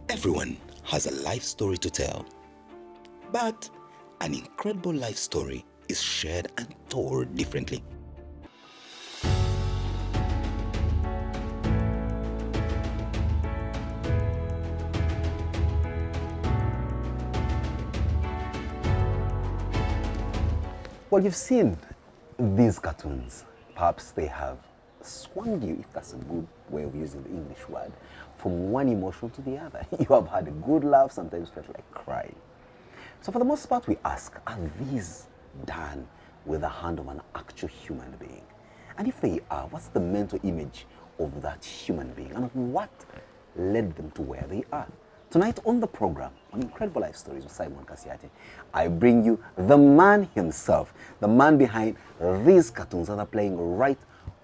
Everyone has a life story to tell, but an incredible life story is shared and told differently. Well, you've seen these cartoons. Perhaps they have swung you, if that's a good way of using the English word, from one emotion to the other. You have had a good laugh, sometimes felt like crying. So for the most part, we ask, are these done with the hand of an actual human being? And if they are, what's the mental image of that human being? And what led them to where they are? Tonight on the program, on Incredible Life Stories with Simon Kasyate, I bring you the man himself, the man behind these cartoons that are playing right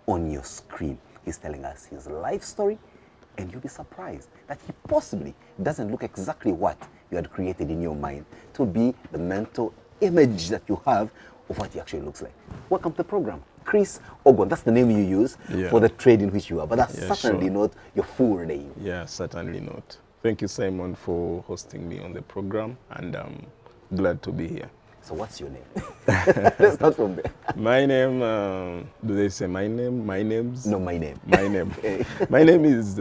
on your screen. He's telling us his life story, and you'll be surprised that he possibly doesn't look exactly what you had created in your mind to be the mental image that you have of what he actually looks like. Welcome to the program, Chris Ogon. That's the name you use for the trade in which you are, but that's certainly not your full name. Yeah, certainly not. Thank you, Simon, for hosting me on the program, and I'm glad to be here. So what's your name? Let's start from there. My name, do they say my name? My name's? No, my name. My name. Okay. My name is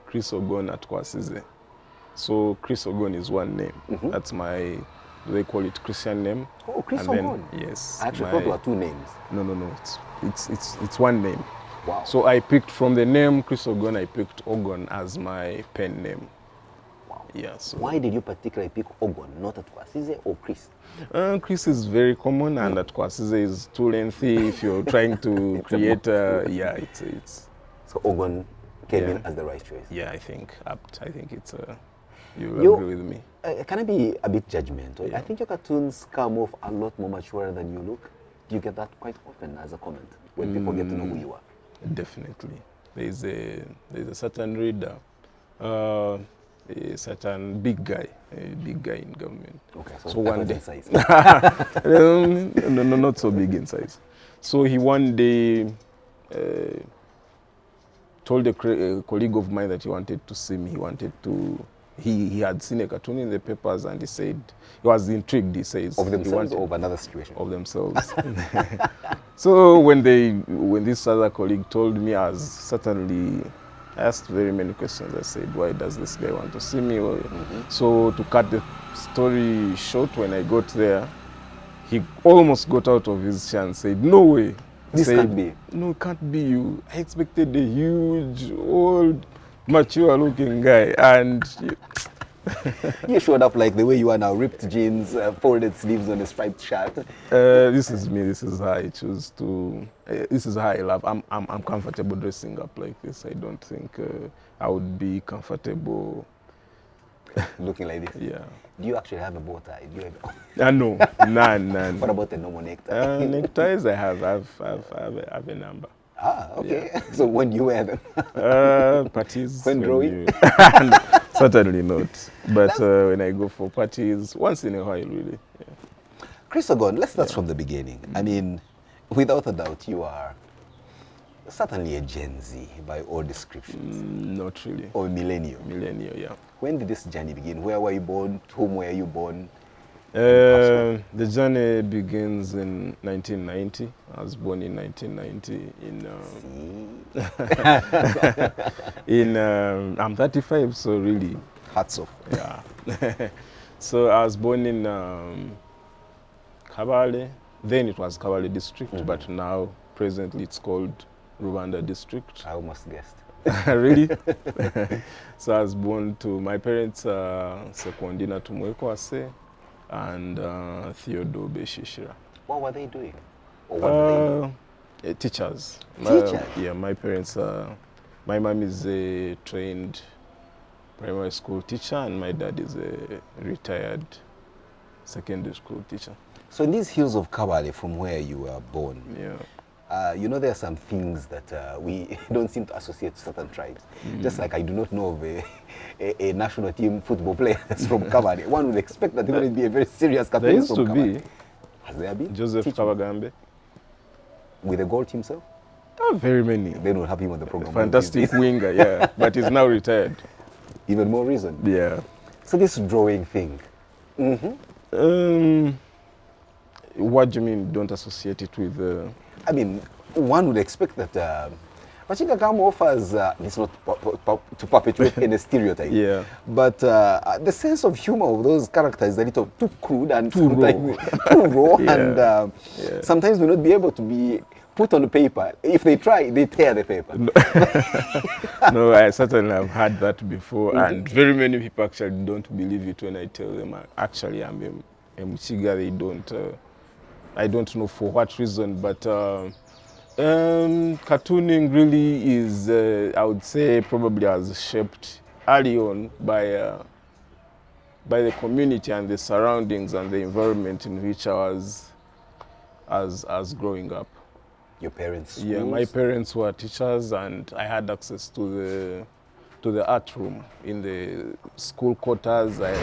Chris Ogon at Kasyate. So Chris Ogon is one name. That's my, do they call it Christian name? Oh, Chris and Ogon. Then, yes. I actually thought there were two names. No. It's one name. Wow. So I picked from the name Chris Ogon, I picked Ogon as my pen name. Wow. Yeah. So why did you particularly pick Ogon, not at Kasyate or Chris? Chris is very common, and at Kasyate is too lengthy if you're trying to create it's So Ogon came in as the right choice. Yeah, I think it's you'll agree with me. Can I be a bit judgmental? I think your cartoons come off a lot more mature than you look. Do you get that quite often as a comment when people get to know who you are? Definitely. There's a certain reader, a certain big guy in government. Okay, so one day, size. no, not so big in size. So he one day told a colleague of mine that he wanted to see me. He had seen a cartoon in the papers, and he said he was intrigued. He says of themselves or of another situation? Of themselves. So when this other colleague told me, I asked very many questions. I said, why does this guy want to see me? So to cut the story short, when I got there, he almost got out of his chair and said, no way. This can't be. No, it can't be you. I expected a huge, old, mature-looking guy, and you showed up like the way you are now, ripped jeans, folded sleeves on a striped shirt. This is me. This is how I choose to. This is how I love. I'm comfortable dressing up like this. I don't think I would be comfortable looking like this. Yeah. Do you actually have a bow tie? Do you have... no, none. What about a normal necktie? Neckties, I have a number. Ah, okay. Yeah. So when do you wear them? Parties. When drawing? Certainly not. But when I go for parties, once in a while, really. Yeah. Chris Ogon, let's start from the beginning. I mean, without a doubt, you are certainly a Gen Z by all descriptions. Not really. Or millennial. Millennial, yeah. When did this journey begin? Where were you born? To whom were you born? The journey begins in 1990. I was born in 1990 I'm 35, so really. Hats off. Yeah. So I was born in Kabale. Then it was Kabale district, but now presently it's called Rwanda district. I almost guessed. Really? So I was born to my parents, Sekondina Tumwekwase and Theodore Beshishira. What were they doing? Or what were they doing? Teachers. Teachers? Yeah, my parents, my mom is a trained primary school teacher, and my dad is a retired secondary school teacher. So in these hills of Kabale, from where you were born, you know, there are some things that we don't seem to associate to certain tribes. Just like I do not know of a national team football players from Kabale. One would expect that there would be a very serious cartoonist from Kabale. There used to be. Has there been? Joseph Kabagambe. With a gold himself? Oh, very many. They don't have him on the program. Fantastic winger, yeah. But he's now retired. Even more reason. Yeah. So this drawing thing, What do you mean don't associate it with... I mean, one would expect that Machinga Kam offers, it's not to perpetuate any stereotype, Yeah. but the sense of humor of those characters is a little too crude and Too raw. too raw, Yeah. and sometimes will not be able to be put on the paper. If they try, they tear the paper. No, I certainly have had that before, and very many people actually don't believe it when I tell them actually I'm a Muchiga. They don't. I don't know for what reason, but cartooning really is, I would say, probably has shaped early on by the community and the surroundings and the environment in which I was as growing up. Your parents' Yeah, schools? my parents were teachers, and I had access to the art room in the school quarters. I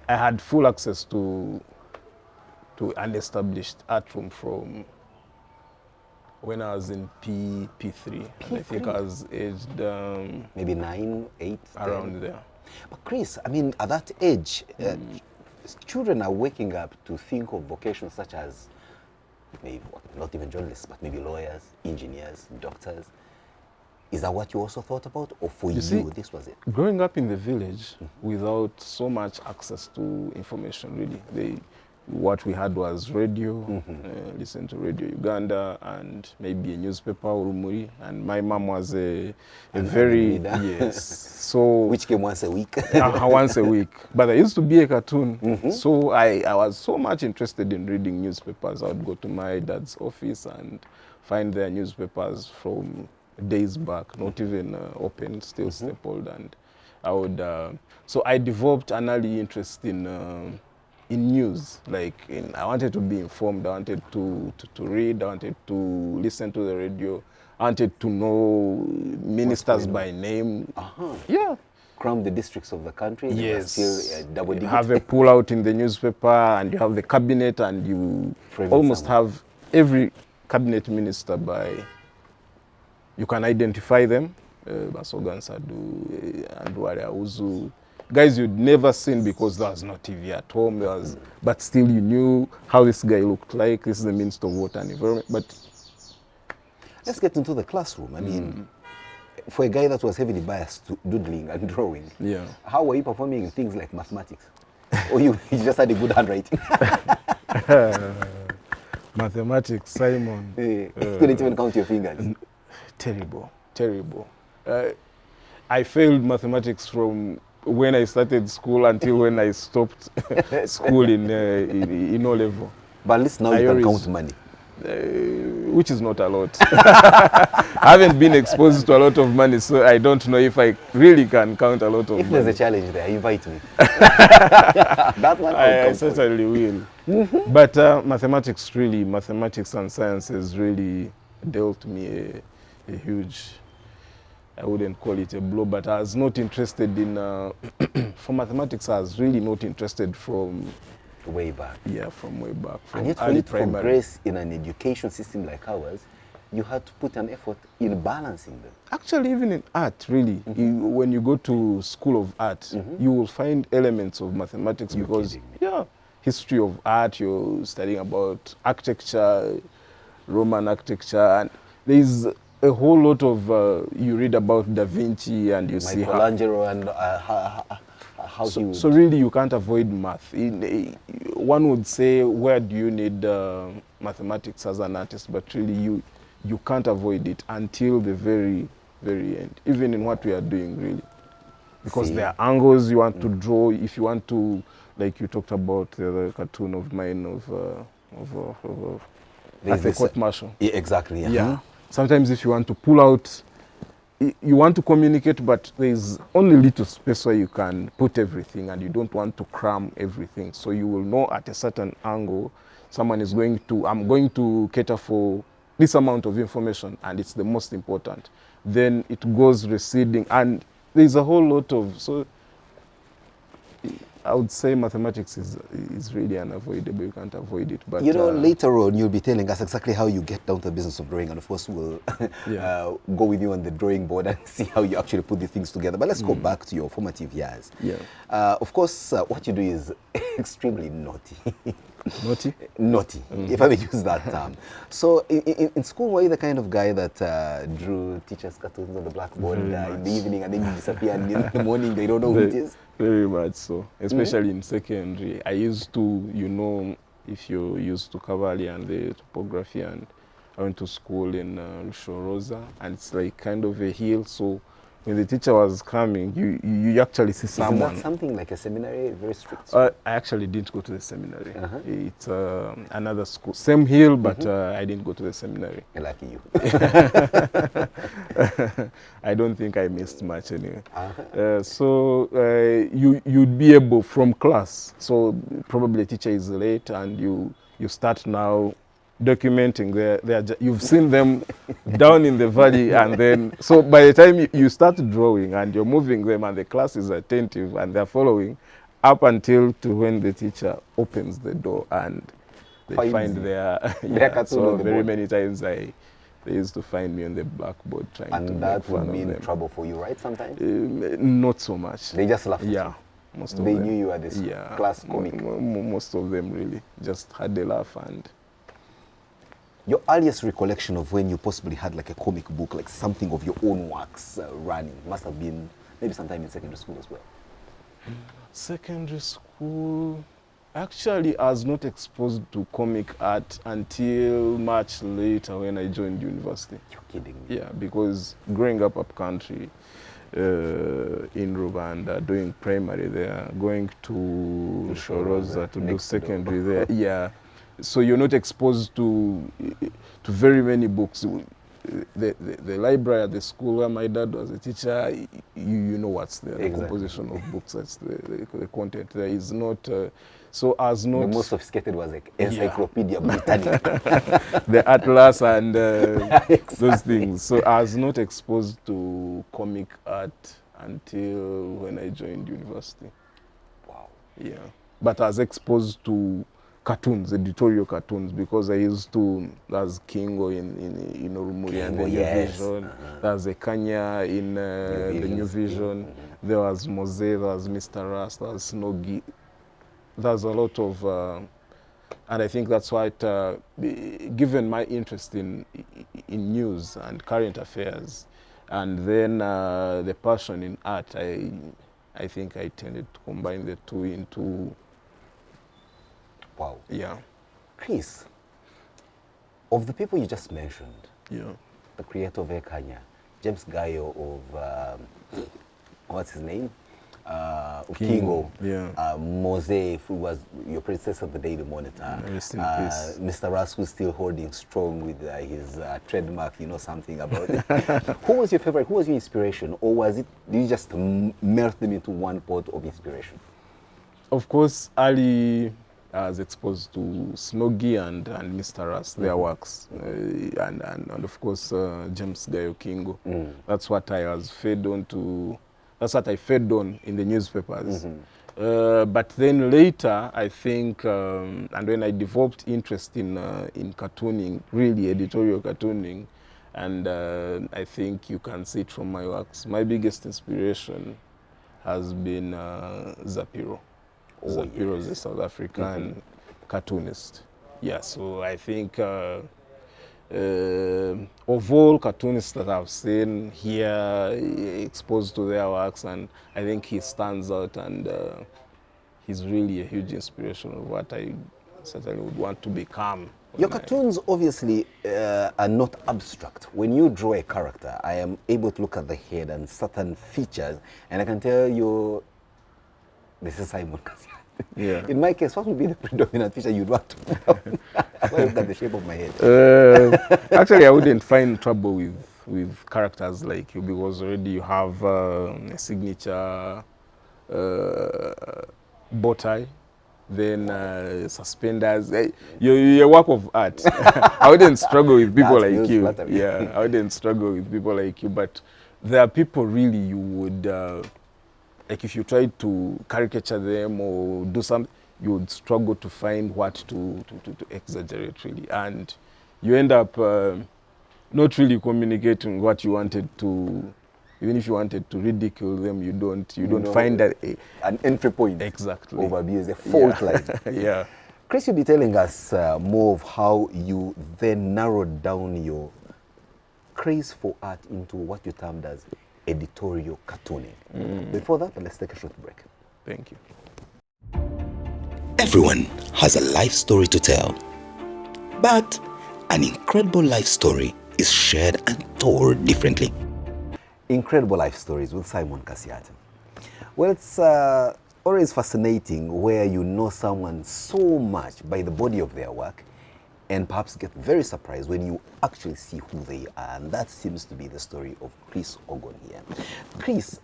had full access to an established art room from when I was in P3. And I think I was aged Maybe 9, 8, 10. around there. But Chris, I mean, at that age, children are waking up to think of vocations such as maybe not even journalists, but maybe lawyers, engineers, doctors. Is that what you also thought about, or for you, see, this was it? Growing up in the village without so much access to information, really, what we had was radio, listen to Radio Uganda, and maybe a newspaper, Urumuri. And my mom was a very, yes, so... Which came once a week? Once a week. But there used to be a cartoon. So I was so much interested in reading newspapers. I would go to my dad's office and find their newspapers from days back, not even open, still stapled. And I would, so I developed an early interest in news. I wanted to be informed, I wanted to read, I wanted to listen to the radio, I wanted to know ministers by name. Yeah. Cram the districts of the country. Yes. Still double digit. You have a pull out in the newspaper, and you have the cabinet, and you almost have every cabinet minister by... You can identify them. Basogan Sadu, Andwale Auzu. Guys you'd never seen because there was no TV at home. But still you knew how this guy looked like. This is the Minister of Water and Environment. But let's get into the classroom. I mean, for a guy that was heavily biased to doodling and drawing, how were you performing in things like mathematics? Or you just had a good handwriting? Mathematics, Simon. You couldn't even count your fingers. Terrible, terrible. I failed mathematics from when I started school until when I stopped school in O level. But at least now you can count money. Which is not a lot. I haven't been exposed to a lot of money, so I don't know if I really can count a lot of money. If there's a challenge there, invite me. That one I certainly will. But mathematics and sciences really dealt me a huge, I wouldn't call it a blow, but I was not interested in, for mathematics I was really not interested from way back. Yeah, from way back. From and yet for you to progress in an education system like ours, you had to put an effort in balancing them. Actually, even in art, really, when you go to School of Art, you will find elements of mathematics because, history of art, you're studying about architecture, Roman architecture, and there's a whole lot of, you read about Da Vinci and you see Michelangelo and how he so really you can't avoid math. One would say, where do you need mathematics as an artist? But really you can't avoid it until the very, very end, even in what we are doing, really. Because there are angles you want to draw. If you want to, like you talked about the cartoon of mine of at the court martial. Yeah, exactly. Yeah. Sometimes if you want to pull out, you want to communicate, but there's only little space where you can put everything, and you don't want to cram everything. So you will know at a certain angle, someone is going to, I'm going to cater for this amount of information, and it's the most important. Then it goes receding, and there's a whole lot of, so I would say mathematics is really unavoidable. You can't avoid it. But You know, later on, you'll be telling us exactly how you get down to the business of drawing, and of course, we'll Yeah. go with you on the drawing board and see how you actually put the things together. But let's go back to your formative years. Yeah. Of course, what you do is extremely naughty. Naughty? Naughty, if I may use that term. So, in school, were you the kind of guy that drew teachers' cartoons on the blackboard in the evening, and then you disappear, and in the morning they don't know who it is? Very much so, especially in secondary. I used to, you know, if you used to Cavalry and the topography, and I went to school in Lushoroza, and it's like kind of a hill, so when the teacher was coming, you actually see someone. Isn't that something like a seminary, very strict? I actually didn't go to the seminary. It's another school, same hill, but I didn't go to the seminary. Lucky you. I don't think I missed much anyway. So you'd be able from class. So probably the teacher is late, and you start now documenting you've seen them down in the valley, and then so by the time you start drawing and you're moving them and the class is attentive and they're following up until to when the teacher opens the door and they find their cartoon so on the very board. many times they used to find me on the blackboard trying to And make that fun would of mean them. trouble for you, right, sometimes? Not so much. They just laughed at Yeah, you. most of They them. knew you were this class comic. Most of them really just had a laugh. And Your earliest recollection of when you possibly had like a comic book, like something of your own works running, must have been maybe sometime in secondary school as well. secondary school, actually, I was not exposed to comic art until much later when I joined university. You're kidding me. Yeah, because growing up country in Rwanda, doing primary there, going to Shoroza to do Next door. secondary there, yeah. So you're not exposed to very many books. The library at the school where my dad was a teacher, you know what's there, the composition of books, that's the content. There is not, so as not... The most sophisticated was like Encyclopedia Britannica. the Atlas and those things. So I was not exposed to comic art until when I joined university. Wow. Yeah. But I was exposed to cartoons, editorial cartoons, because I used to, there's Kingo in Orumuri and the New Vision, there's a Kanya in the New Vision, there was Mose, there was Mr. Ras, there was Snogi. There's a lot of, and I think that's why, given my interest in news and current affairs, and then the passion in art, I think I tended to combine the two into. Wow. Yeah. Chris, of the people you just mentioned, Yeah. the creator of Ekanya, James Gayo of, what's his name? Kingo. Yeah. Mose, who was your predecessor at the Daily Monitor. Rest in peace. Mr. Ras, who's still holding strong with his trademark, you know something about it. Who was your favorite? Who was your inspiration? Or was it, did you just melt them into one pot of inspiration? Of course, Ali was exposed to Snogi and Mr. Ras, their works, and of course James Gayo Kingo. That's what I was fed on to. That's what I fed on in the newspapers. But then later, I think, and when I developed interest in cartooning, really editorial cartooning, and I think you can see it from my works. My biggest inspiration has been Zapiro. Zapiro is a South African cartoonist. Yeah, so I think of all cartoonists that I've seen here, exposed to their works, and I think he stands out, and he's really a huge inspiration of what I certainly would want to become. Your cartoons obviously are not abstract. When you draw a character, I am able to look at the head and certain features, and I can tell you, this is Simon Kasyate. Yeah. In my case, what would be the predominant feature you'd want to put down? When I look at the shape of my head. Actually, I wouldn't find trouble with characters like you, because already you have a signature bow tie, then suspenders. You're a work of art. I wouldn't struggle with people like you. Flattery. Yeah, I wouldn't struggle with people like you. But there are people really you would like if you try to caricature them or do something, you would struggle to find what to exaggerate really, and you end up not really communicating what you wanted to. Even if you wanted to ridicule them, you don't find that an entry point exactly of abuse, a fault line. Yeah. Chris, you'll be telling us more of how you then narrowed down your craze for art into what you termed as editorial cartooning. Before that, let's take a short break. Thank you. Everyone has a life story to tell, but an incredible life story is shared and told differently. Incredible Life Stories with Simon Kasyate. Well, it's always fascinating where you know someone so much by the body of their work and perhaps get very surprised when you actually see who they are. And that seems to be the story of Chris Ogon here. Chris,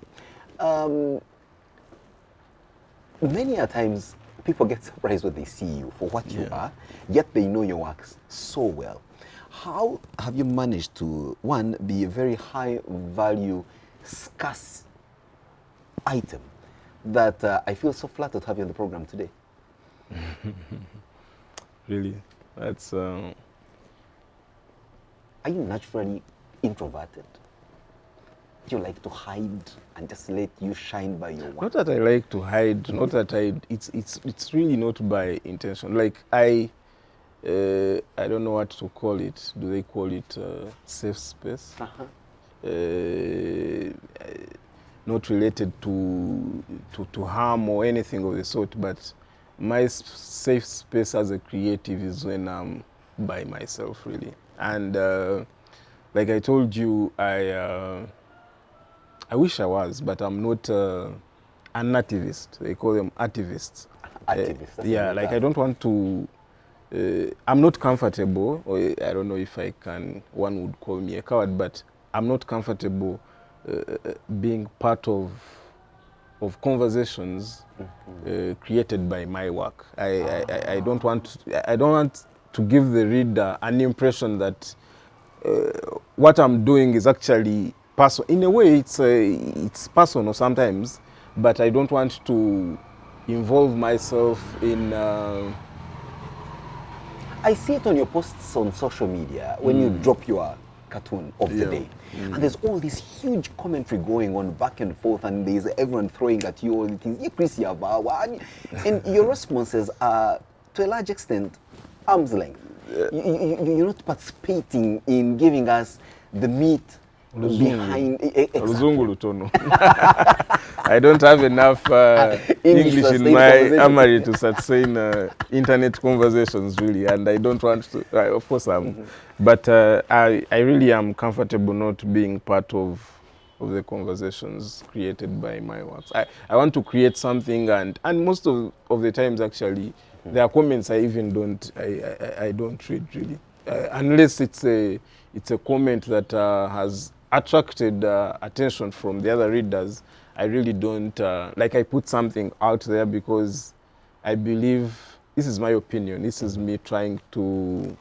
many a times people get surprised when they see you for what you are, yet they know your works so well. How have you managed to, one, be a very high value, scarce item that I feel so flattered to have you on the program today? Really? That's... Are you naturally introverted? Do you like to hide and just let you shine by your work? Not that I like to hide, not that it's really not by intention. Like I don't know what to call it. Do they call it safe space? Not related to harm or anything of the sort, but my safe space as a creative is when I'm by myself, really. And like I told you, I wish I was, but I'm not an activist. They call them activists. Activists. Yeah, like I don't want to. I'm not comfortable, or I don't know if one would call me a coward, but I'm not comfortable being part of conversations created by my work. I don't want to give the reader an impression that what I'm doing is actually personal. In a way, it's personal sometimes, but I don't want to involve myself in. I see it on your posts on social media when you drop your cartoon of the day. And there's all this huge commentary going on back and forth, and there's everyone throwing at you all the things. You, Chris, and your responses are, to a large extent, arm's length. You're not participating in giving us the meat behind. Exactly. I don't have enough English in my armory to sustain internet conversations, really, and I don't want to. Of course, but I really am comfortable not being part of the conversations created by my works. I want to create something, and most of the times, actually, there are comments I even don't read, really, unless it's a comment that has attracted attention from the other readers. I really don't, like I put something out there because I believe, this is my opinion, this is me trying to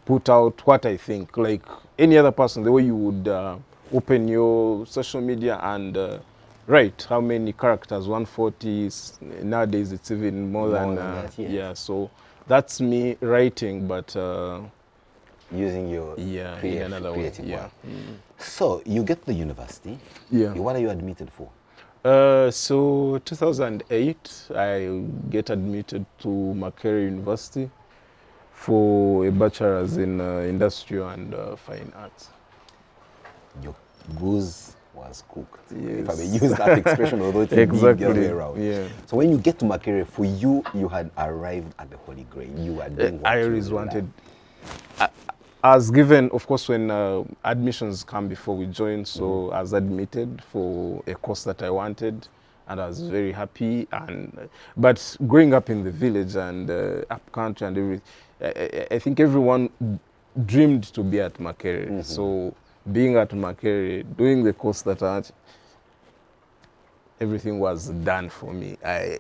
put out what I think, like any other person, the way you would open your social media and write how many characters, 140, nowadays it's even more than that, yeah, so that's me writing, but using your in another way. Work. So you get the university. Yeah. What are you admitted for? So 2008, I get admitted to Makerere University for a bachelor's in industrial and fine arts. Your goose was cooked. Yes. If I may use that expression, although it's exactly. the other way around. Yeah. So when you get to Makerere, for you, you had arrived at the Holy Grail. You were doing what I you always wanted. I was given, of course, when admissions come before we join, so I was admitted for a course that I wanted, and I was very happy. But growing up in the village and up country and everything, I think everyone dreamed to be at Makerere. So being at Makerere, doing the course that I had, everything was done for me. I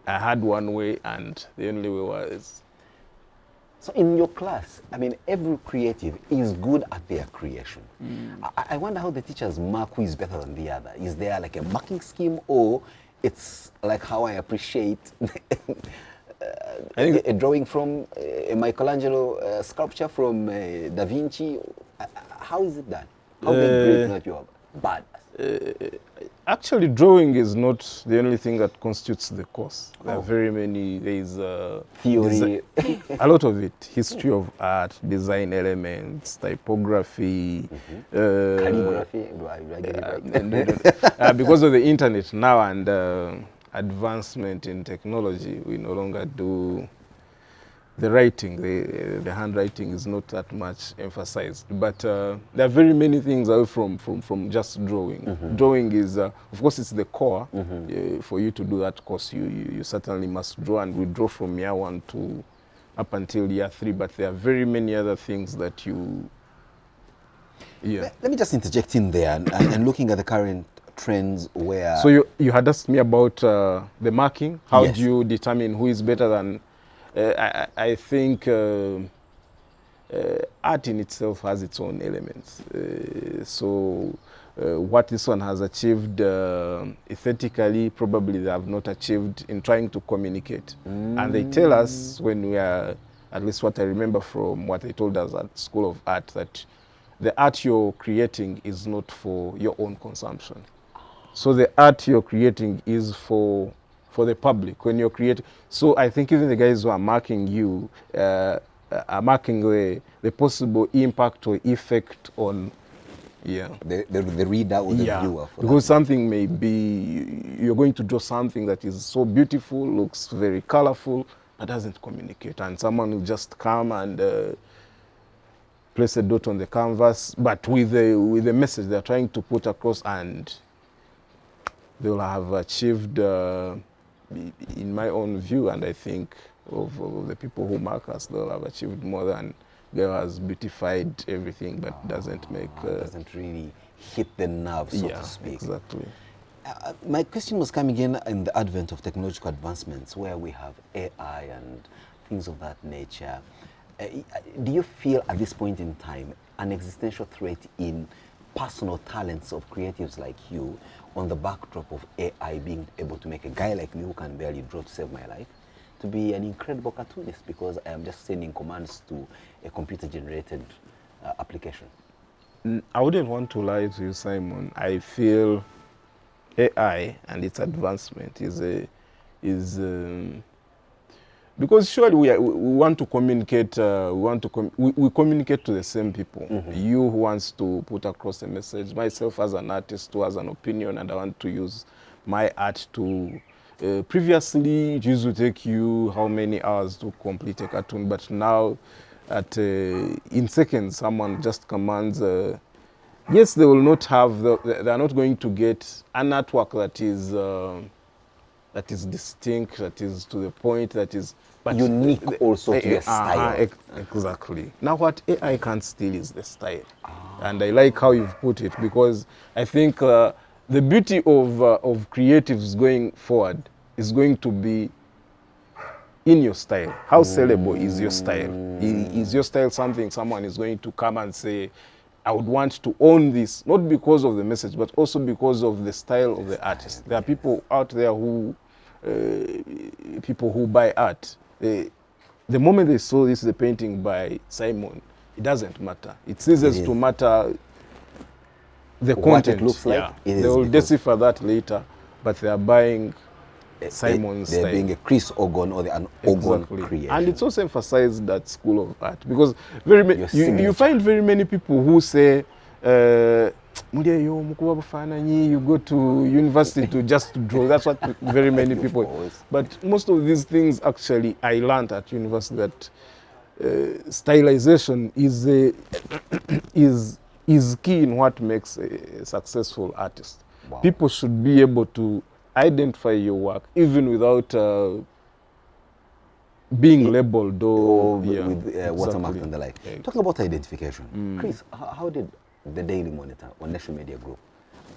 had one way, and the only way was So in your class, I mean, every creative is good at their creation. I wonder how the teachers mark who is better than the other. Is there like a marking scheme, or it's like how I appreciate a drawing from a Michelangelo sculpture from Da Vinci? How is it done? How great not you are bad? Actually, drawing is not the only thing that constitutes the course. There are very many. There is Theory. a lot of it. History of art, design elements, typography, Calligraphy. Do I get it right? because of the internet now and advancement in technology, we no longer do the writing. The handwriting is not that much emphasized. But there are very many things away from just drawing. Drawing is, of course, it's the core. For you to do that course, you certainly must draw, and we draw from year 1 to up until year 3. But there are very many other things that you, Let me just interject in there and looking at the current trends where... So you had asked me about the marking. How Yes. do you determine who is better than... I think art in itself has its own elements. What this one has achieved aesthetically, probably they have not achieved in trying to communicate. And they tell us when we are, at least what I remember from what they told us at School of Art, that the art you're creating is not for your own consumption. So the art you're creating is for the public when you're creating. So I think even the guys who are marking you are marking the possible impact or effect on the reader or the viewer. Because something may be, you're going to draw something that is so beautiful, looks very colorful, but doesn't communicate. And someone will just come and place a dot on the canvas, but with the message they're trying to put across, and they'll have achieved, in my own view, and I think of the people who mark us, they'll have achieved more than Girl has beautified everything, but doesn't make... doesn't really hit the nerve, so to speak. Exactly. My question was coming in the advent of technological advancements, where we have AI and things of that nature. Do you feel at this point in time an existential threat in personal talents of creatives like you on the backdrop of AI being able to make a guy like me who can barely draw to save my life to be an incredible cartoonist because I am just sending commands to a computer-generated application? I wouldn't want to lie to you, Simon. I feel AI and its advancement is because surely we want to communicate. We communicate to the same people. You who wants to put across a message, myself as an artist who has an opinion, and I want to use my art to. Previously, it used to take you how many hours to complete a cartoon, but now, in seconds, someone just commands. Yes, they will not have. They are not going to get an artwork that is distinct, that is to the point, that is but unique also to your style. Exactly. Now what AI can't steal is the style. And I like how you've put it, because I think the beauty of creatives going forward is going to be in your style. How sellable is your style? Is your style something someone is going to come and say, I would want to own this, not because of the message, but also because of the style of the artist. There are people out there who buy art. The moment they saw this is a painting by Simon, it doesn't matter. It ceases to matter the what content. It looks like. They will decipher that later, but they are buying Simon's style. They're being a Chris Ogon or an Ogon creation. And it's also emphasized that School of Art, because you find very many people who say, you go to university to just draw. That's what very many people. But most of these things, actually, I learned at university that stylization is key in what makes a successful artist. Wow. People should be able to identify your work even without being labeled or with watermark and the like. Talking about identification, Chris, how did the Daily Monitor or National Media Group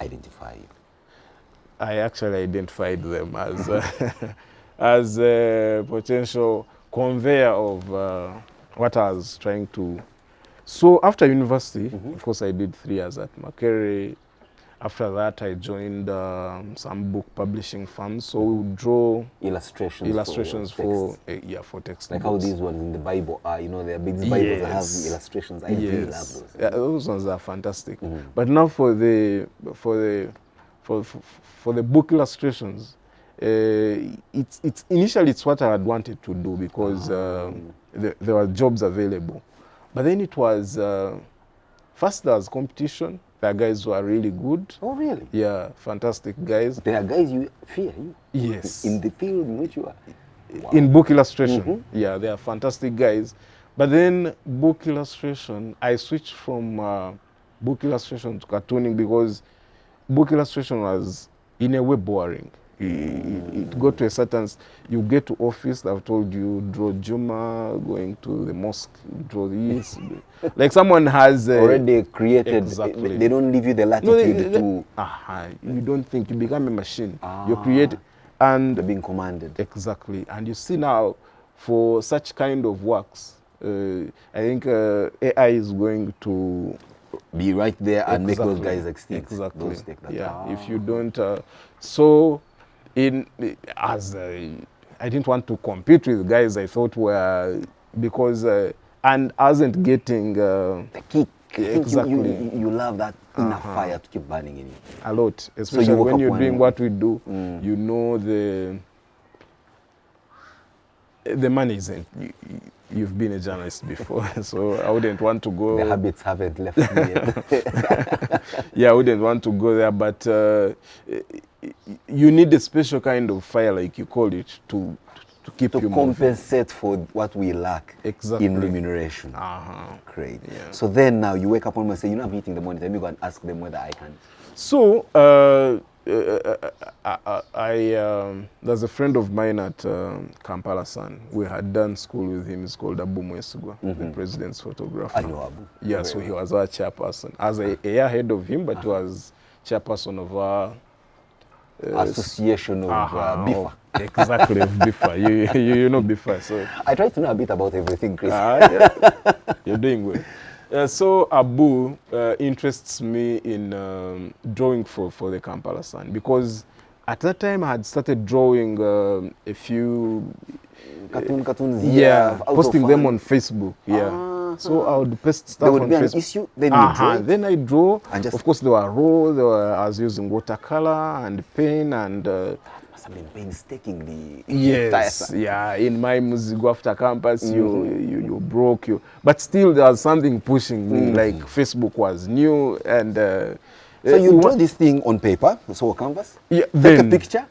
identify you? I actually identified them as as a potential conveyor what I was trying to. So after university, of course, I did 3 years at Makerere. After that, I joined some book publishing firms. So we would draw illustrations for text. Like books. how these ones in the Bible are, you know, there are big Bibles that have illustrations. I really love those. Yeah, those ones are fantastic. But now for the book illustrations, it's initially it's what I had wanted to do because there were jobs available, but then it was first there was competition. The guys were really good. Oh, really? Yeah, fantastic guys. There are guys you fear, Yes. in the field in which you are. Wow. In book illustration, yeah, they are fantastic guys. But then book illustration, I switched from book illustration to cartooning because book illustration was in a way boring. It got to a certain, you get to office, I've told you, draw Juma, going to the mosque, draw this. Like someone has already created, exactly. They don't leave you the latitude to... you don't think, you become a machine. You create, and they're being commanded. Exactly. And you see now, for such kind of works, I think AI is going to be right there and make those guys extinct. Exactly. Those take that. Yeah. If you don't, so I didn't want to compete with guys I thought were because and I wasn't getting the kick. Exactly. You love that inner fire to keep burning in you. A lot, especially when you're doing what we do. You know the money isn't. You've been a journalist before, so I wouldn't want to go. The habits haven't left me yet. Yeah, I wouldn't want to go there, but you need a special kind of fire, like you call it, to keep you compensate for what we lack in remuneration. Great. Yeah. So then now you wake up one morning and say, you know, I'm hitting the monitor. Let me go and ask them whether I can. So there's a friend of mine at Kampala Sun. We had done school with him. He's called Abu Mwesugwa, the president's photographer. I know Abu. Yeah, so he was our chairperson. As a year ahead of him, but he was chairperson of our association of BIFA. Exactly, of BIFA. You know BIFA. So I try to know a bit about everything, Chris. Yeah. You're doing well. So Abu interests me in drawing for the Kampala Sun because at that time I had started drawing a few cartoons. Yeah, posting them on Facebook. Yeah. So I would post stuff on Facebook. Issue, then you draw it. Then I draw. And of course, there were raw. I was using watercolor and pen and. Must have been painstakingly. Yes, yeah. In my Muzigo after campus, you broke you, but still there was something pushing me. Like Facebook was new and. So you draw this thing on paper, so a canvas. Yeah. Take a picture.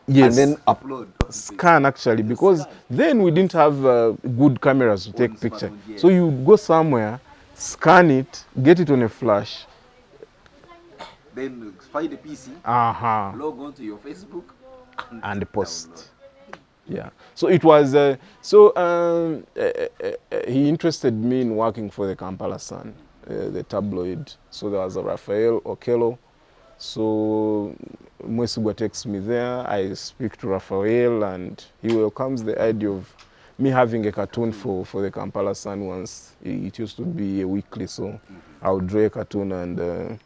Yes. And then upload. Scan actually, because then we didn't have good cameras to take pictures. So you go somewhere, scan it, get it on a flash. Then find a PC, log on to your Facebook, and post. Yeah. So it was, he interested me in working for the Kampala Sun, the tabloid. So there was a Raphael Okello. So Mwesugwa takes me there, I speak to Raphael and he welcomes the idea of me having a cartoon for the Kampala Sun once. It used to be a weekly, so I would draw a cartoon and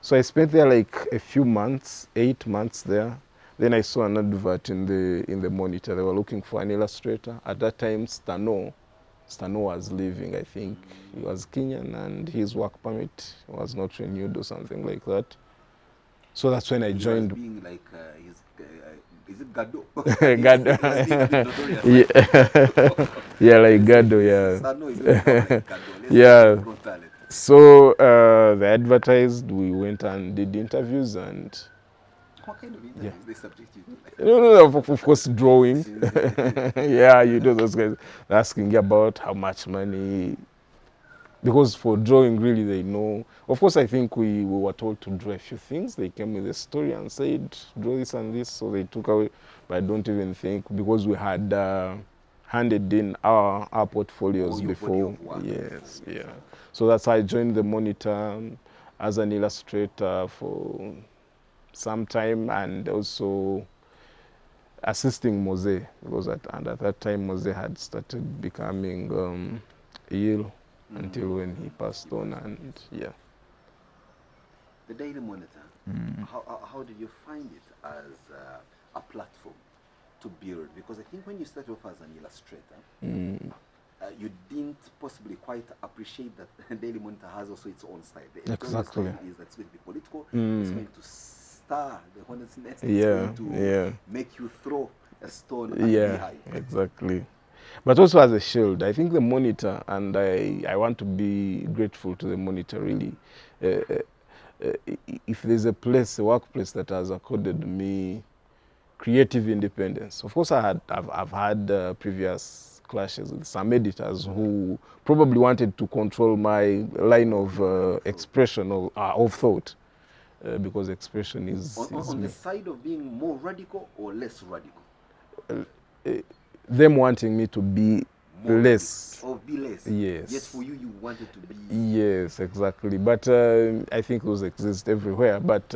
so I spent there like a few months, 8 months there. Then I saw an advert in the monitor. They were looking for an illustrator. At that time, Stano was leaving, I think. He was Kenyan and his work permit was not renewed or something like that. So that's when I joined. Being like, is it Gado? Gado. Yeah, like Gado, yeah. Yeah. So they advertised, we went and did interviews and... What kind of interviews they subject you to? No, of course, drawing. Yeah, you know those guys asking about how much money... Because for drawing, really, they know. Of course, I think we were told to draw a few things. They came with a story and said, draw this and this. So they took away. But I don't even think, because we had handed in our portfolios before. Yes, yeah. So that's how I joined the monitor as an illustrator for some time. And also, assisting Mose, because at that time Mose had started becoming ill until when he passed on, and yeah. The Daily Monitor, how did you find it as a platform to build? Because I think when you started off as an illustrator, you didn't possibly quite appreciate that Daily Monitor has also its own style. The Exactly. style is that it's going to be political, it's going to star the hornet's nest, it's Yeah, going to yeah. make you throw a stone at the Yeah, beehive. exactly. But also as a shield, I think the Monitor, and I want to be grateful to the Monitor really. If there's a place, a workplace that has accorded me creative independence. Of course, I've had previous clashes with some editors who probably wanted to control my line of expression of thought, because expression is On the side of being more radical or less radical? them wanting me to be More less. radical, or be less. Yes. Yet for you wanted to be. Yes, exactly. But I think those exist everywhere. But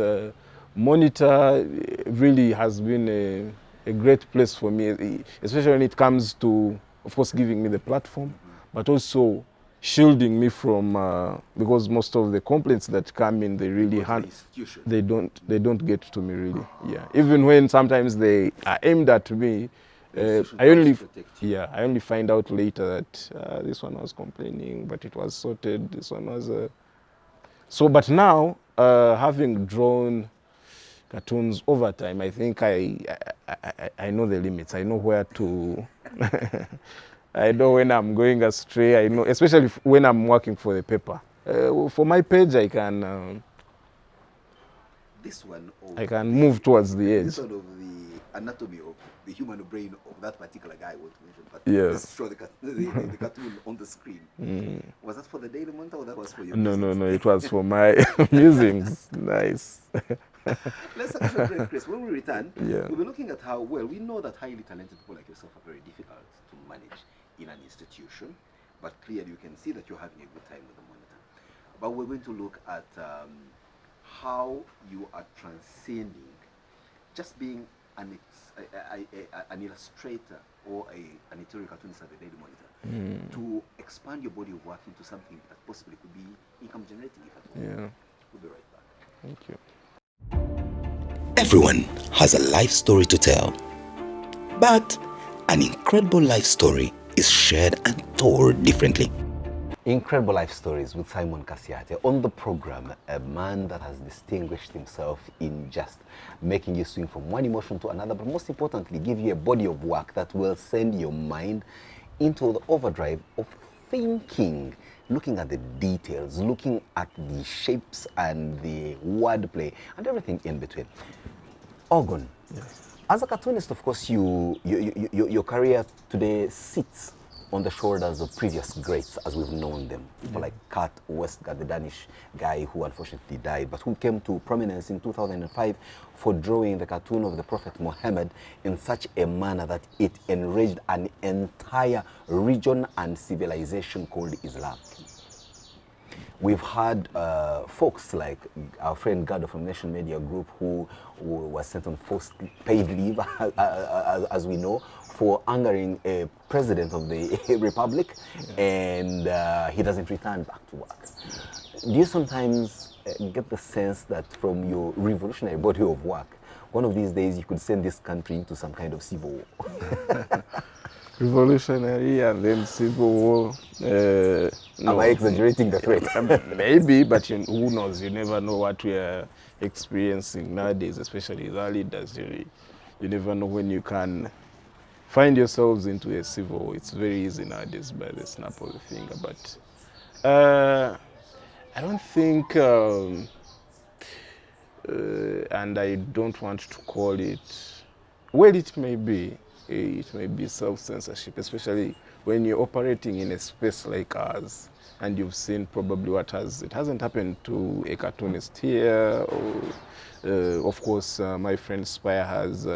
Monitor really has been a great place for me, especially when it comes to, of course, giving me the platform, but also shielding me from because most of the complaints that come in, they really they don't get to me really. Yeah, even when sometimes they are aimed at me. I only find out later that this one was complaining, but it was sorted. This one was so. But now, having drawn cartoons over time, I think I know the limits. I know where to. I know when I'm going astray. I know, especially when I'm working for the paper. For my page, I can. This one. I can move towards the edge. This one of the anatomy of the human brain of that particular guy I want to mention, but yes. let's show the cartoon on the screen. Was that for the Daily Monitor or that was for your No, it was for my musings. Nice. Let's take a short break, Chris. When we return, yeah. we'll be looking at how, well, we know that highly talented people like yourself are very difficult to manage in an institution, but clearly you can see that you're having a good time with the Monitor. But we're going to look at how you are transcending just being an illustrator or an editorial cartoonist at the Daily Monitor to expand your body of work into something that possibly could be income generating, if at all. Yeah. We'll be right back. Thank you. Everyone has a life story to tell, but an incredible life story is shared and told differently. Incredible Life Stories with Simon Kasyate. On the program, a man that has distinguished himself in just making you swing from one emotion to another, but most importantly, give you a body of work that will send your mind into the overdrive of thinking, looking at the details, looking at the shapes and the wordplay and everything in between. Ogon, yes. As a cartoonist, of course, your career today sits on the shoulders of previous greats as we've known them. People like Kurt Westgard, the Danish guy who unfortunately died, but who came to prominence in 2005 for drawing the cartoon of the Prophet Muhammad in such a manner that it enraged an entire region and civilization called Islam. We've had folks like our friend Gado from Nation Media Group who was sent on forced paid leave, as we know, for angering a president of the republic, and he doesn't return back to work. Do you sometimes get the sense that from your revolutionary body of work, one of these days you could send this country into some kind of civil war? Revolutionary and then civil war. No. Am I exaggerating the threat? Maybe, but who knows? You never know what we are experiencing nowadays, especially the leaders. You never know when you can find yourselves into a civil war. It's very easy nowadays by the snap of the finger. But I don't think, and I don't want to call it, well, it may be self-censorship, especially when you're operating in a space like ours, and you've seen probably it hasn't happened to a cartoonist here, or of course my friend Spire has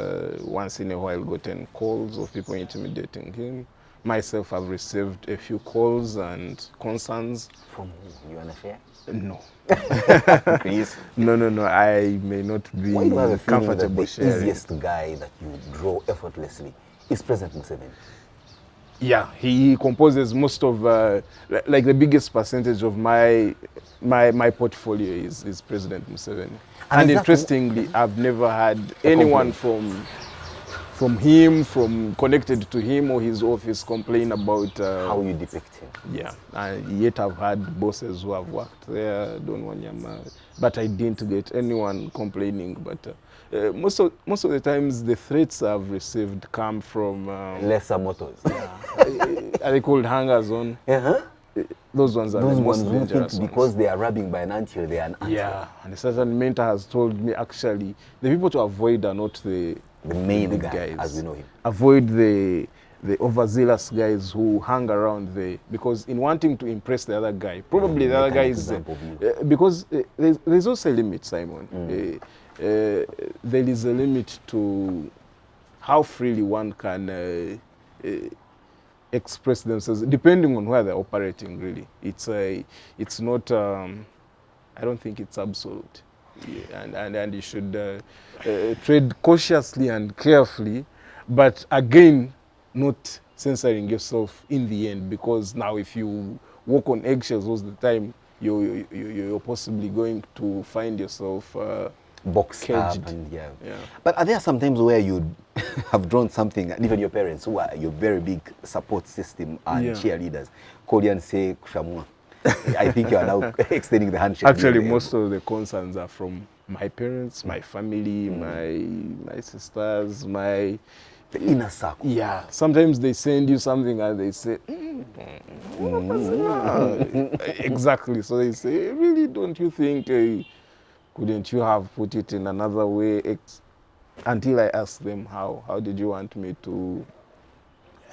once in a while gotten calls of people intimidating him, myself have received a few calls and concerns. From who? You want to share? No. Please. No. I may not be Why do you have a feeling that comfortable the sharing. easiest guy that you draw effortlessly is President Museveni? Yeah, he composes most of, like the biggest percentage of my portfolio is President Museveni. And is that interestingly, I've never had anyone from him, from connected to him or his office complain about how you depict him. Yeah, yet I've had bosses who have worked there, Don Wanyama, but I didn't get anyone complaining. But most of the times, the threats I've received come from lesser motors. are they called hangers on? Those ones are Those the most ones who dangerous think ones. because they are rubbing by an anthill, they are an anthill. Yeah, and a certain mentor has told me actually the people to avoid are not the main big guy, as we know him. Avoid the overzealous guys who hang around there, because in wanting to impress the other guy, probably the other guy is because there's also a limit, Simon. There is a limit to how freely one can express themselves, depending on where they're operating. Really, it's not. I don't think it's absolute. Yeah, and you should tread cautiously and carefully, but again, not censoring yourself in the end, because now if you walk on eggshells all the time, you're possibly going to find yourself boxed caged. Up and yeah. But are there some times where you have drawn something, and even your parents, who are your very big support system and cheerleaders, call you and say, Kushamwa, I think you are now extending the handshake. Actually, most of the concerns are from my parents, my family, my sisters, the inner circle. Yeah. Sometimes they send you something and they say, exactly. So they say, really, don't you think, couldn't you have put it in another way? Until I ask them, how did you want me to?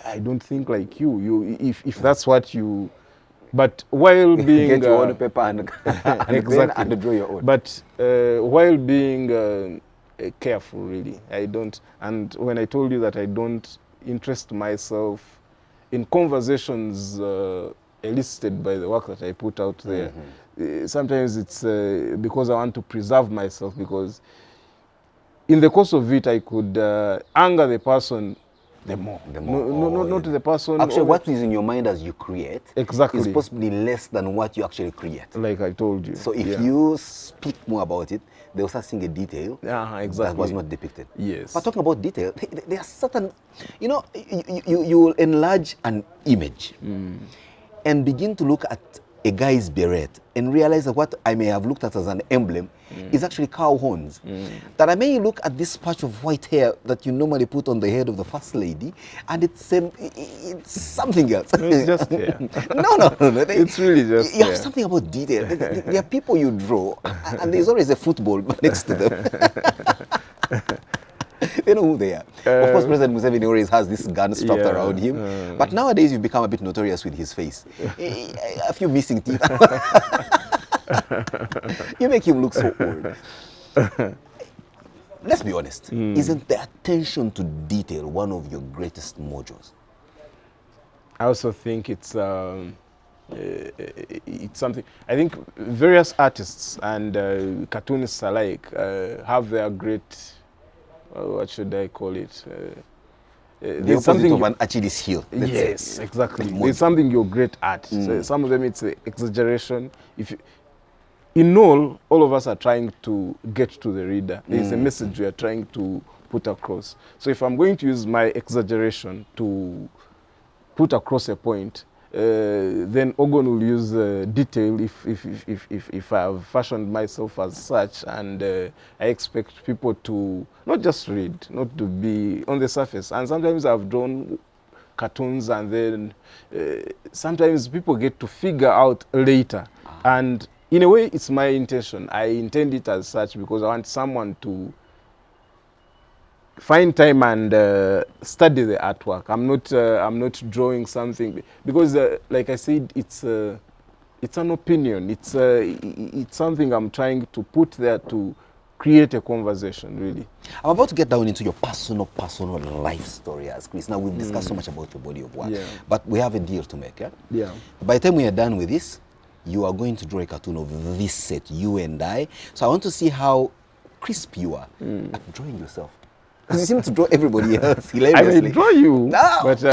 I don't think like you. If that's what you. But while being get your own paper and exactly, and draw your own. But while being careful, really, I don't. And when I told you that I don't interest myself in conversations elicited by the work that I put out there, sometimes it's because I want to preserve myself. Because in the course of it, I could anger the person. The more. Not the person. Actually, what is in your mind as you create is possibly less than what you actually create. Like I told you. So if you speak more about it, they'll start seeing a detail that was not depicted. Yes. But talking about detail, there are certain, you will enlarge an image and begin to look at a guy's beret and realize that what I may have looked at as an emblem is actually cow horns. That I may look at this patch of white hair that you normally put on the head of the first lady, and it's something else. It's just hair. No. It's really just you have something about detail. There are people you draw, and there's always a football next to them. They know who they are. Of course, President Museveni always has this gun strapped around him. But nowadays, you've become a bit notorious with his face. A few missing teeth. You make him look so old. Let's be honest. Isn't the attention to detail one of your greatest mojos? I also think it's something. I think various artists and cartoonists alike have their great. What should I call it? The opposite of an Achilles heel. Yes, exactly. There's something you're great at. So some of them it's exaggeration. In all of us are trying to get to the reader. There's a message we are trying to put across. So if I'm going to use my exaggeration to put across a point, then Ogon will use detail if I've fashioned myself as such, and I expect people to not just read, not to be on the surface. And sometimes I've drawn cartoons, and then sometimes people get to figure out later. And in a way, it's my intention. I intend it as such because I want someone to find time and study the artwork. I'm not drawing something because, like I said, it's an opinion. It's something I'm trying to put there to create a conversation, really. I'm about to get down into your personal life story as Chris. Now, we've discussed so much about your body of work, Yeah. but we have a deal to make, yeah? Yeah. By the time we are done with this, you are going to draw a cartoon of this set, you and I. So I want to see how crisp you are at drawing yourself. Because you seem to draw everybody else I hilariously. may draw you, No. but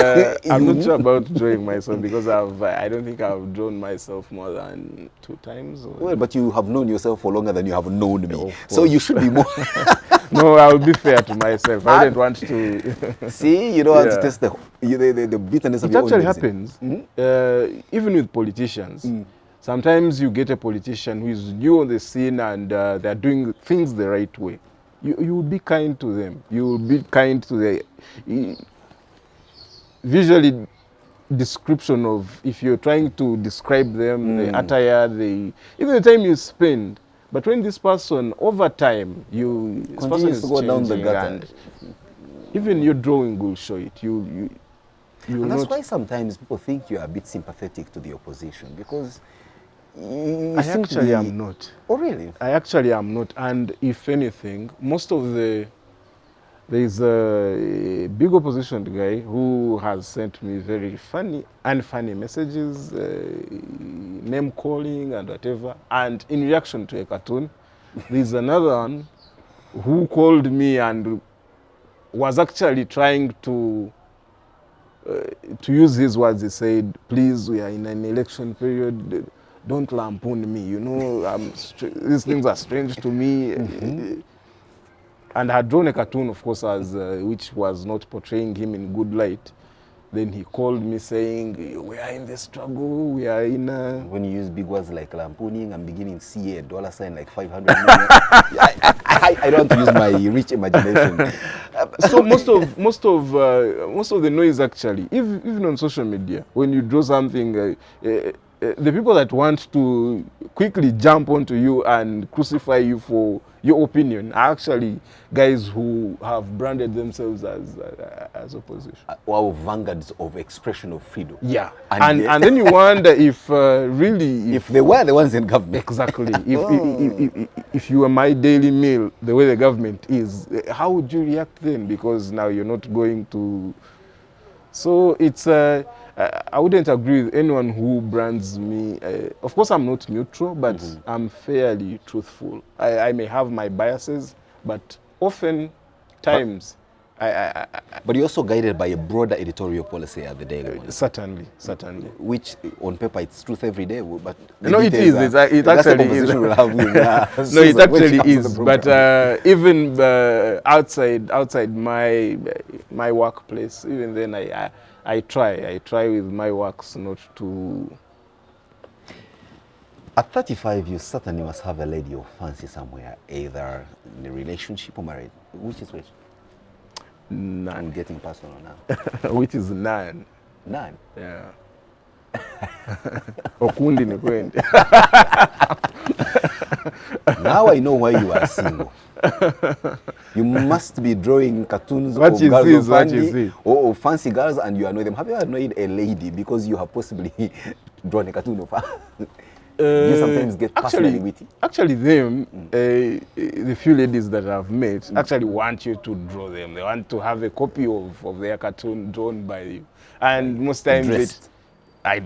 I'm not sure about drawing myself because I don't think I've drawn myself more than 2 times. Or... Well, but you have known yourself for longer than you have known me. Of So course. you should be more... No, I'll be fair to myself. I didn't want to... See, you don't want to Yeah. test the bitterness of It your own actually medicine. happens, even with politicians. Sometimes you get a politician who is new on the scene and they're doing things the right way. You will be kind to them. You will be kind to the visually description of, if you're trying to describe them, the attire, even the time you spend. But when this person, over time, this person Continues is to go down the changing gutter. and even your drawing will show it. You will And that's not. why sometimes people think you are a bit sympathetic to the opposition because you I seem to actually be... am not. Oh, really? I actually am not, and if anything, there's a big opposition guy who has sent me very funny messages, name calling and whatever, and in reaction to a cartoon, there's another one who called me and was actually trying to use his words. He said, please, we are in an election period, don't lampoon me, you know, these things are strange to me. And I had drawn a cartoon, of course, which was not portraying him in good light. Then he called me saying, we are in the struggle, we are in a... When you use big words like lampooning, I'm beginning to see a dollar sign like 500 million. I don't want to use my rich imagination. So most of the noise actually, even on social media, when you draw something, the people that want to quickly jump onto you and crucify you for your opinion are actually guys who have branded themselves as opposition. Wow, vanguards of expression of freedom. Yeah, And and then you wonder if really if they were the ones in government. exactly if you were my daily meal the way the government is, how would you react then? Because now you're not going to. So it's I wouldn't agree with anyone who brands me. Of course, I'm not neutral, but I'm fairly truthful. I may have my biases, but often times But you're also guided by a broader editorial policy at the Daily Monitor. certainly. Which on paper it's truth every day, but the No, it details is. are- It that's the actually is. conversation we'll have with, No, Susan it when she actually comes to is. the But program. even outside my workplace, even then I try with my works not to. At 35, you certainly must have a lady of fancy somewhere, either in a relationship or married. Which is which? I'm None. getting personal now. Which is none. None. Yeah. Okundi ni kwende. Now I know why you are single. You must be drawing cartoons What of you girls see of is what you fancy see. or of fancy girls, and you annoy them. Have you annoyed a lady because you have possibly drawn a cartoon of her? Do you sometimes get personally witty? Actually, the few ladies that I've met actually want you to draw them. They want to have a copy of their cartoon drawn by you. And most times Dressed. I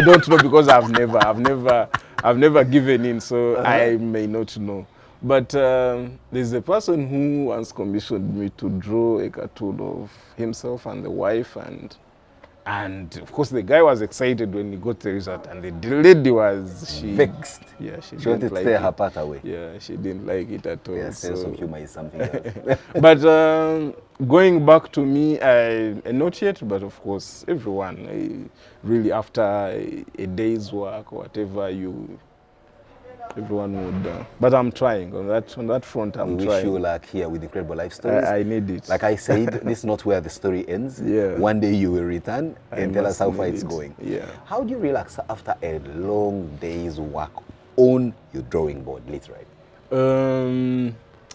don't know because I've never given in, so I may not know. But there's a person who once commissioned me to draw a cartoon of himself and the wife, and of course the guy was excited when he got the result, and the lady was Vexed. Yeah, she She wanted didn't to like tear it. her part away. Yeah, she didn't like it at all. Yeah, sense so- of humor is something else. But going back to me, not yet, but of course, everyone, really after a day's work or whatever, everyone would. But I'm trying on that front. I'm We wish trying. you luck here with Incredible Life Stories. I need it. Like I said, this is not where the story ends. Yeah. One day you will return and tell us must how far need it's it. going. Yeah. How do you relax after a long day's work on your drawing board, literally?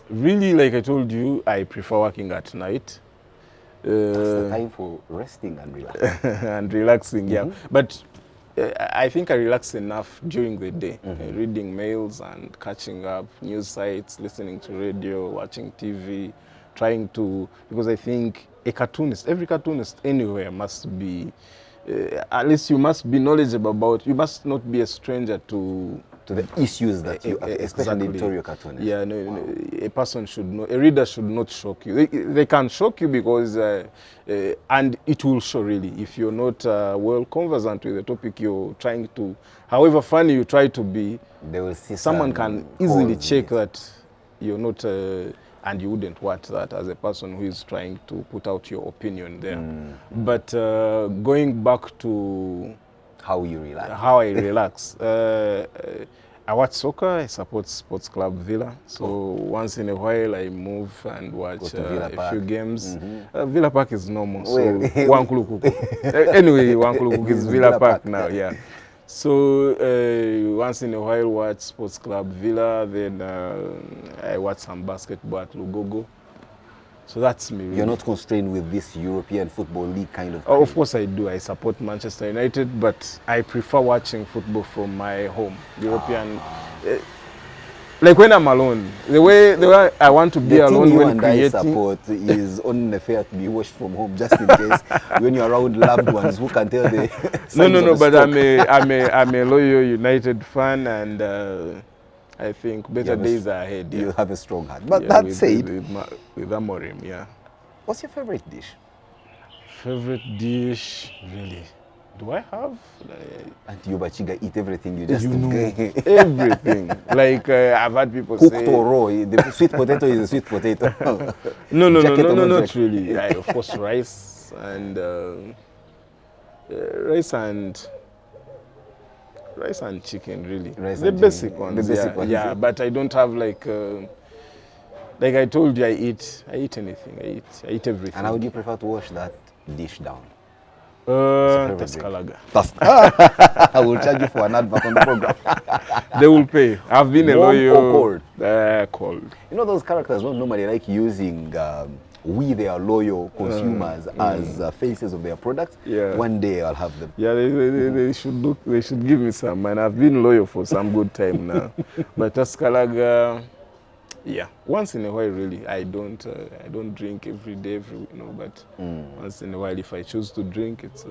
Really, like I told you, I prefer working at night. It's the time for resting and relaxing. And relaxing, yeah. But I think I relax enough during the day, reading mails and catching up, news sites, listening to radio, watching TV, trying to, because I think a cartoonist, every cartoonist anywhere must be, at least you must be knowledgeable about, you must not be a stranger to the issues that you, especially exactly. editorial cartoonist. Yeah, no, a person should know, a reader should not shock you. They can shock you because, and it will show really, if you're not well conversant with the topic you're trying to, however funny you try to be, they will see someone can easily check that you're not, and you wouldn't want that as a person who is trying to put out your opinion there. But going back to how you relax. How I relax. I watch soccer. I support Sports Club Villa. So once in a while, I move and watch a few games. Villa Park is normal. So Wankulukuku. Anyway, Wankulukuku is Villa Park now. Yeah. So once in a while, watch Sports Club Villa. Then I watch some basketball at Lugogo. So that's me. Really. You're not constrained with this European Football League kind of thing? Oh, of course I do. I support Manchester United, but I prefer watching football from my home. European, like when I'm alone, the way I want to be alone when creating. The team you and I support is only fair to be watched from home, just in case when you're around loved ones who can tell the No. But I'm a loyal United fan, and I think better days are ahead. You have a strong heart. But that said, with Amorim, yeah. What's your favorite dish? Favorite dish, really? Do I have? And you Bachiga eat everything you just everything. Like I've had people cooked say, or raw. The sweet potato is a sweet potato. No, not really. Of course, rice and rice and chicken, really. The basic ones. The basic ones. Yeah, but I don't have like I told you, I eat anything. I eat everything. And how do you prefer to wash that dish down? Taskalaga. I will charge you for an advert on the program. They will pay. I've been a loyal. Or cold? Cold. You know those characters don't normally like using their loyal consumers as faces of their products. Yeah. One day I'll have them. Yeah, they should give me some, and I've been loyal for some good time now. But Taskalaga, yeah, once in a while really. I don't drink every day, but once in a while if I choose to drink, it's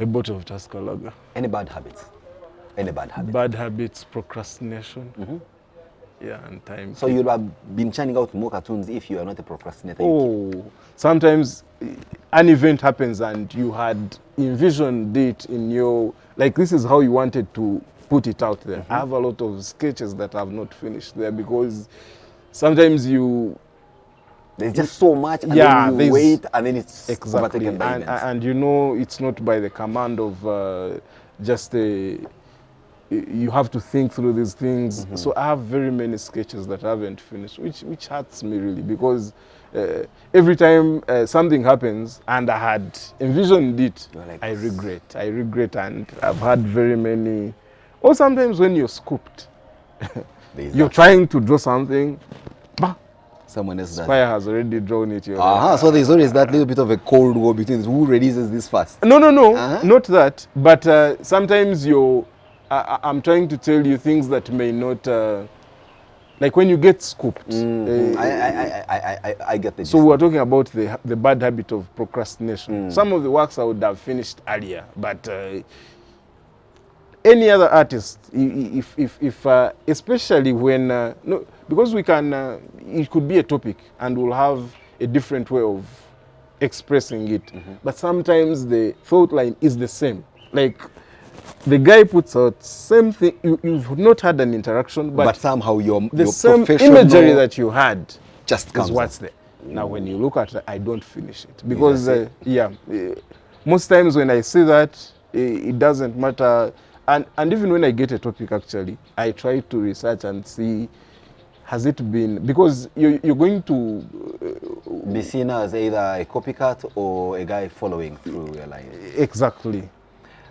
a bottle of Taskalaga. Any bad habits? Bad habits, procrastination. Yeah, and time. So you'd have been churning out more cartoons if you are not a procrastinator. Oh, sometimes an event happens and you had envisioned it in your, like this is how you wanted to put it out there. I have a lot of sketches that I have not finished there because sometimes there's just so much, and then you wait, and then it's overtaken by events. And it's not by the command of just you have to think through these things. So I have very many sketches that I haven't finished, which hurts me really, because every time something happens and I had envisioned it, like, I regret, and I've had very many. Or sometimes when you're scooped, you're trying to draw something, someone else Spire has already drawn it. So there's always that little bit of a cold war between who releases this first. No, not that. But sometimes I'm trying to tell you things that may not, like when you get scooped. I get the gist. So we're talking about the bad habit of procrastination. Some of the works I would have finished earlier, but any other artist, if especially when, no, because we can, it could be a topic and we'll have a different way of expressing it. But sometimes the thought line is the same. Like, the guy puts out same thing. You've not had an interaction, but somehow the same imagery that you had just comes is what's there. Now, when you look at it, I don't finish it because most times when I see that, it doesn't matter. And even when I get a topic, actually, I try to research and see, has it been, because you're going to be seen as either a copycat or a guy following through your line. Exactly.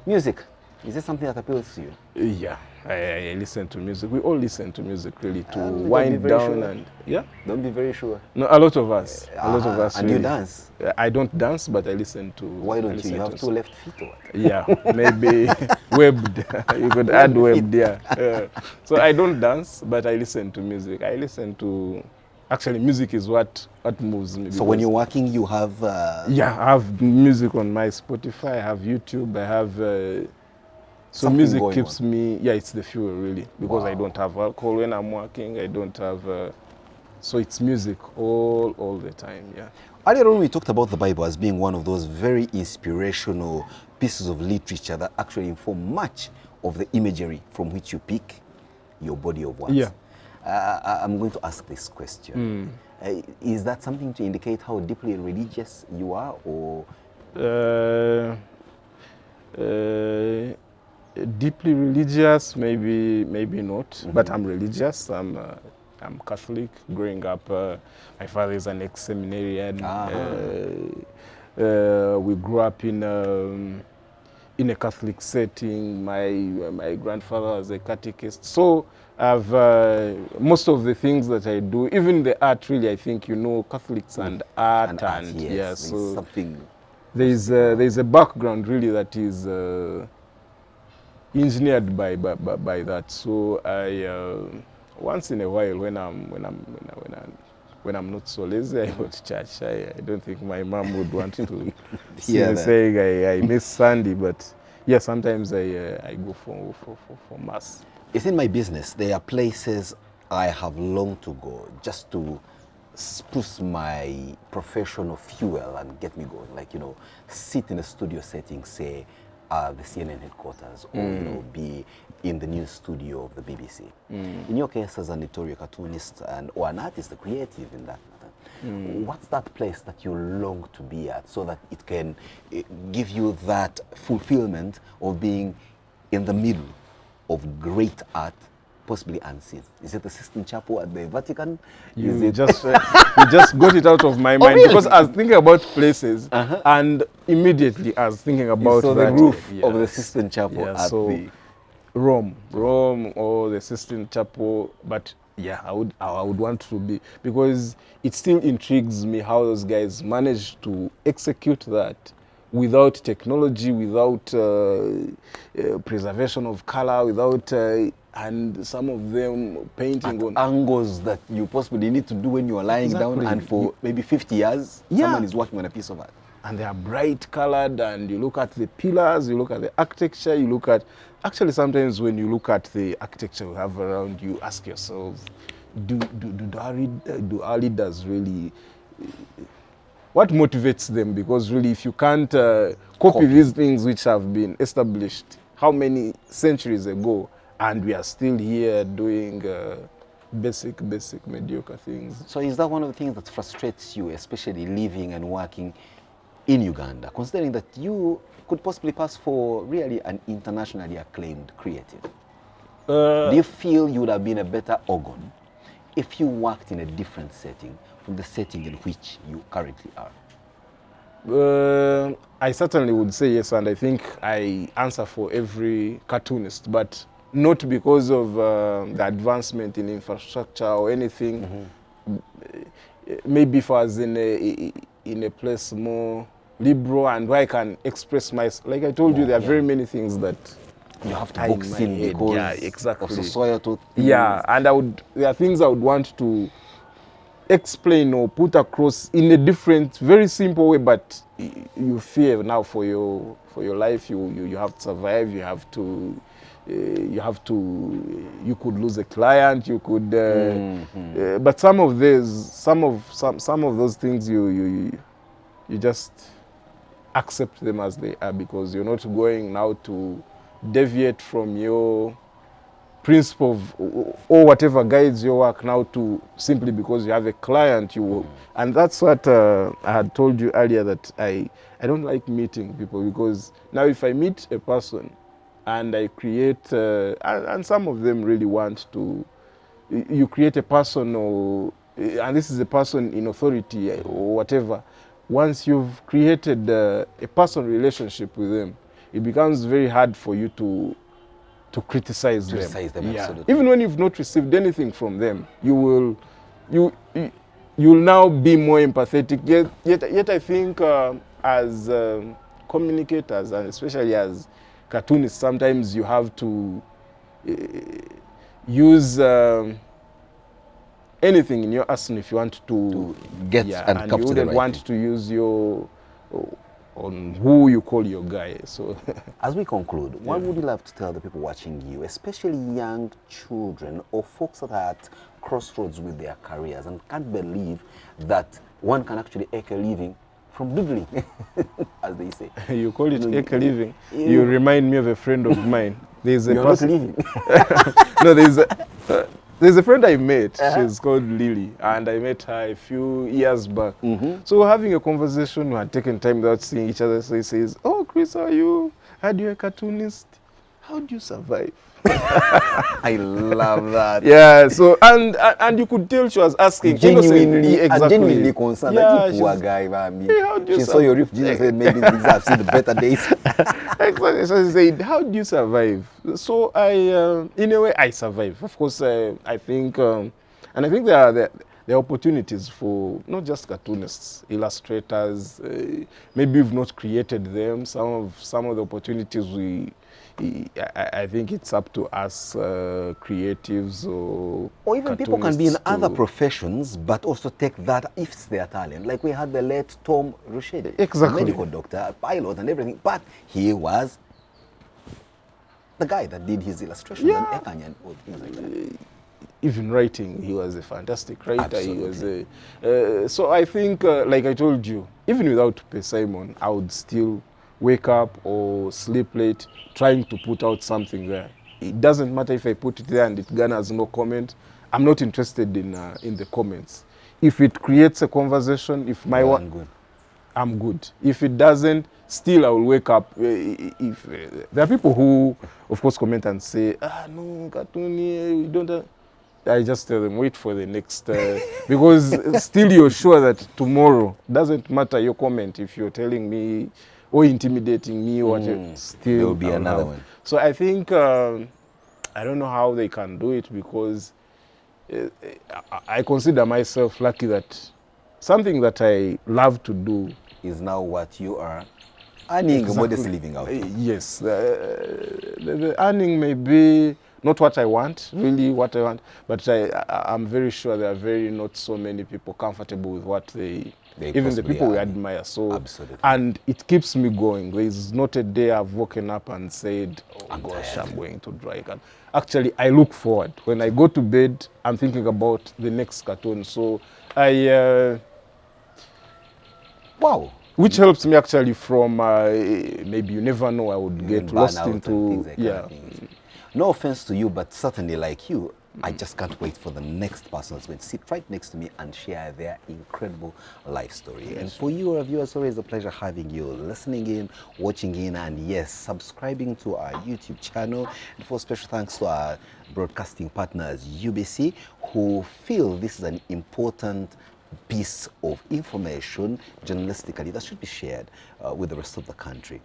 Music. Is it something that appeals to you? Yeah, I listen to music. We all listen to music really to Don't be wind very down sure. and yeah. Don't be very sure. No, a lot of us. A lot of us. And you really. dance? I don't dance, but I listen to. Why I don't you? listen You have to two left feet or what? Yeah, maybe webbed. You could add webbed, yeah. So I don't dance, but I listen to music. I listen to. Actually, music is what moves me. So when you're working, you have... Yeah, I have music on my Spotify, I have YouTube, I have... so Something music going keeps on. me... Yeah, it's the fuel, really. Because I Wow. don't have alcohol when I'm working, I don't have... so it's music all the time, yeah. Earlier on, we talked about the Bible as being one of those very inspirational pieces of literature that actually inform much of the imagery from which you pick your body of works. Yeah. I'm going to ask this question. Is that something to indicate how deeply religious you are, or... Deeply religious, maybe not, but I'm religious. I'm Catholic. Growing up, my father is an ex-seminarian. We grew up in a Catholic setting. My grandfather was a catechist. So I've most of the things that I do, even the art, really, I think Catholics and art, yes, yeah. So something... there's a background really that is engineered by that. So I once in a while when I'm not so lazy, I go to church. I don't think my mom would want to see me saying I miss Sunday, but yeah, sometimes I go for mass. Within my business, there are places I have longed to go just to spruce my professional fuel and get me going. Like, sit in a studio setting, say, the CNN headquarters, or, be in the news studio of the BBC. In your case, as an editorial cartoonist or an artist, a creative in that matter, what's that place that you long to be at so that it can give you that fulfillment of being in the middle of great art, possibly unseen? Is it the Sistine Chapel at the Vatican? You just got it out of my mind, really? Because I was thinking about places, and immediately I was thinking about the that roof yes. of the Sistine Chapel at the... Rome or the Sistine Chapel. But yeah, I would want to be, because it still intrigues me how those guys managed to execute that without technology, without preservation of color, without and some of them painting at on angles that you possibly need to do when you are lying down, and for maybe 50 years, someone is working on a piece of art. And they are bright colored, and you look at the pillars, you look at the architecture, you look at... Actually, sometimes when you look at the architecture we have around, you ask yourself, do our leaders really... What motivates them? Because really, if you can't copy these things which have been established how many centuries ago, and we are still here doing basic mediocre things. So is that one of the things that frustrates you, especially living and working in Uganda, considering that you could possibly pass for really an internationally acclaimed creative? Do you feel you would have been a better Ogon if you worked in a different setting from the setting in which you currently are? I certainly would say yes, and I think I answer for every cartoonist, but not because of the advancement in infrastructure or anything. Maybe if I was in a place more liberal and where I can express myself. Like I told you, there are very many things that you have to box in because of societal things. Yeah, and there are things I would want to explain or put across in a different, very simple way, but you fear now for your life. You have to survive. You could lose a client. You could, but some of those things you just accept them as they are, because you're not going now to deviate from your principle of, or whatever guides your work now, to simply because you have a client. And that's what I had told you earlier, that I don't like meeting people, because now if I meet a person and I create, and some of them really want to, you create a person, and this is a person in authority or whatever. Once you've created a personal relationship with them, it becomes very hard for you to criticize them. Absolutely. Even when you've not received anything from them, you'll now be more empathetic. Yet I think as communicators, and especially as cartoonists, sometimes you have to use anything in your arsenal if you want to get and you capture wouldn't the right want thing. to use your on who you call your guy. So as we conclude, what would you love to tell the people watching you, especially young children or folks that are at crossroads with their careers and can't believe that one can actually make a living from doodling, as they say? You call it make a living. You remind me of a friend of mine. There's a You're person. not living. No, there's a friend I met. She's called Lily, and I met her a few years back. So we're having a conversation. We had taken time without seeing each other. So he says, "Oh, Chris, how are you? Heard you're a cartoonist. How do you survive?" I love that. Yeah. So and you could tell she was asking Genuinely, exactly. genuinely concerned. Yeah, Like, poor she's- guy, man. Hey, how do you She saw your survive? riff jeans and said, maybe things I've seen the better days. Exactly. So he said, "How do you survive?" So I, in a way, I survive. Of course, I think, and I think there are opportunities for not just cartoonists, illustrators. Maybe we've not created them. Some of the opportunities I think it's up to us creatives Or even people can be in cartoonists other to- professions, but also take that if it's their talent. Like we had the late Tom Rushedi, Exactly. medical doctor, pilot, and everything. But he was the guy that did his illustrations and Ekanya and all things like that. Even writing, he was a fantastic writer. He was Absolutely. so I think, like I told you, even without P. Simon, I would still wake up or sleep late trying to put out something there. It doesn't matter if I put it there and it garners no comment. I'm not interested in the comments. If it creates a conversation, if my Well one, and good. I'm good. If it doesn't, still I will wake up. If there are people who, of course, comment and say, no, Katuni, we don't. I just tell them, wait for the next, because still you're sure that tomorrow, doesn't matter your comment, if you're telling me or intimidating me or whatever, still There will be I another have. one. So I think, I don't know how they can do it, because I consider myself lucky that something that I love to do. Is now what you are earning a modest living out of. Yes, the earning may be not what I want, really what I want, but I'm very sure there are not so many people comfortable with what they even the possibly people we are. admire. So, Absolutely. and it keeps me going. There is not a day I've woken up and said, "Oh I'm gosh, tired." I'm going to dry cartoon." Actually, I look forward. When I go to bed, I'm thinking about the next cartoon. So Wow. which helps me actually from maybe you never know, I would get Burnout lost and into things like that. No offense to you, but certainly like you, I just can't wait for the next person that's going to sit right next to me and share their incredible life story. And for you, our viewers, always a pleasure having you listening in, watching in, and yes, subscribing to our YouTube channel. And for special thanks to our broadcasting partners, UBC, who feel this is an important piece of information journalistically that should be shared with the rest of the country.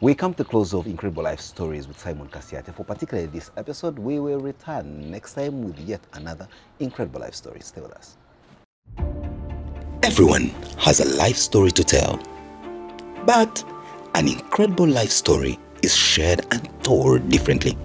We come to the close of Incredible Life Stories with Simon Kasyate. For particularly this episode, we will return next time with yet another Incredible Life Story. Stay with us. Everyone has a life story to tell, but an incredible life story is shared and told differently.